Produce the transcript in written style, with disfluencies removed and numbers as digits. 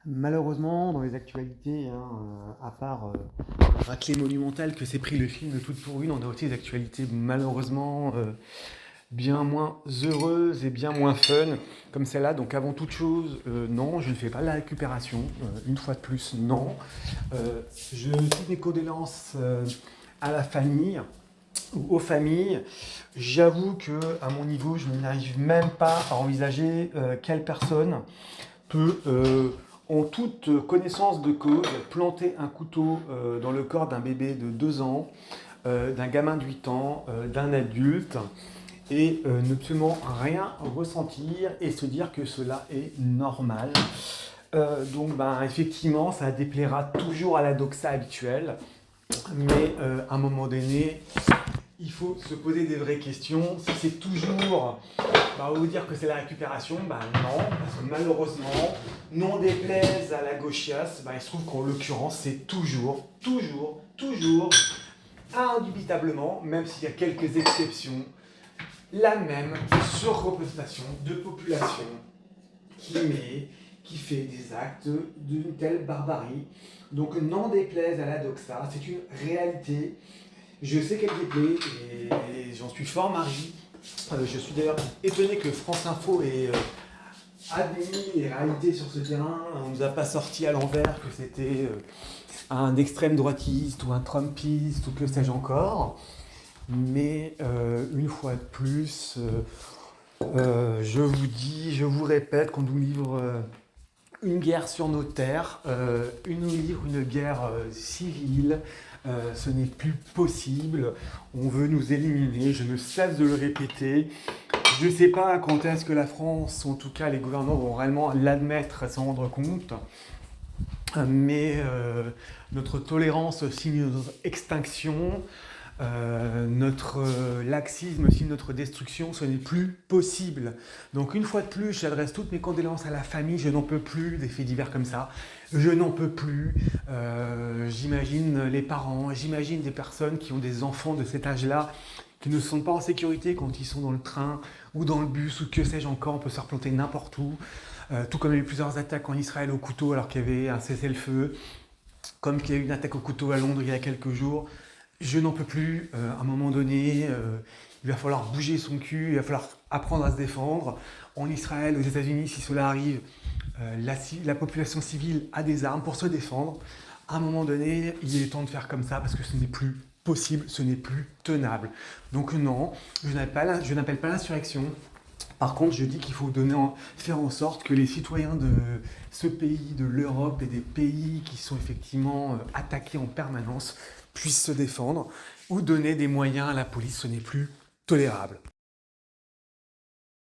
Malheureusement, dans les actualités, à part raclée monumentale que s'est pris le film de Toute pour une, on a aussi des actualités malheureusement bien moins heureuses et bien moins fun, comme celle-là. Donc avant toute chose, non, je ne fais pas de la récupération. Une fois de plus, non. Je toutes mes condoléances à la famille ou aux familles. J'avoue que à mon niveau, je n'arrive même pas à envisager quelle personne peut, en toute connaissance de cause, planter un couteau dans le corps d'un bébé de 2 ans, d'un gamin de 8 ans, d'un adulte, et ne absolument rien ressentir et se dire que cela est normal. Donc effectivement, ça déplaira toujours à la doxa habituelle, mais à un moment donné, il faut se poser des vraies questions. Si c'est toujours vous dire que c'est la récupération, non, parce que malheureusement, non déplaise à la gauchiasse, il se trouve qu'en l'occurrence, c'est toujours, indubitablement, même s'il y a quelques exceptions, la même surreprésentation de population qui fait des actes d'une telle barbarie. Donc n'en déplaise à la doxa, c'est une réalité. Je sais qu'elle déplaît et j'en suis fort mari. Je suis d'ailleurs étonné que France Info ait admis les réalités sur ce terrain. On ne nous a pas sorti à l'envers que c'était un extrême droitiste ou un trumpiste ou que sais-je encore. Mais une fois de plus, je vous dis, je vous répète qu'on nous livre une guerre sur nos terres, nous livre une guerre civile. Ce n'est plus possible, on veut nous éliminer, je ne cesse de le répéter. Je ne sais pas quand est-ce que la France, en tout cas les gouvernants, vont réellement l'admettre et s'en rendre compte, mais notre tolérance signe notre extinction, notre laxisme signe notre destruction, ce n'est plus possible. Donc une fois de plus, j'adresse toutes mes condoléances à la famille, je n'en peux plus des faits divers comme ça, je n'en peux plus. J'imagine les parents, j'imagine des personnes qui ont des enfants de cet âge-là, qui ne se sentent pas en sécurité quand ils sont dans le train ou dans le bus ou que sais-je encore, on peut se faire planter n'importe où. Tout comme il y a eu plusieurs attaques en Israël au couteau alors qu'il y avait un cessez-le-feu, comme qu'il y a eu une attaque au couteau à Londres il y a quelques jours. Je n'en peux plus, à un moment donné, il va falloir bouger son cul, il va falloir apprendre à se défendre. En Israël, aux États-Unis, si cela arrive, la population civile a des armes pour se défendre. À un moment donné, il est temps de faire comme ça parce que ce n'est plus possible, ce n'est plus tenable. Donc non, je n'appelle pas l'insurrection. Par contre, je dis qu'il faut faire en sorte que les citoyens de ce pays, de l'Europe et des pays qui sont effectivement attaqués en permanence puissent se défendre ou donner des moyens à la police. Ce n'est plus tolérable.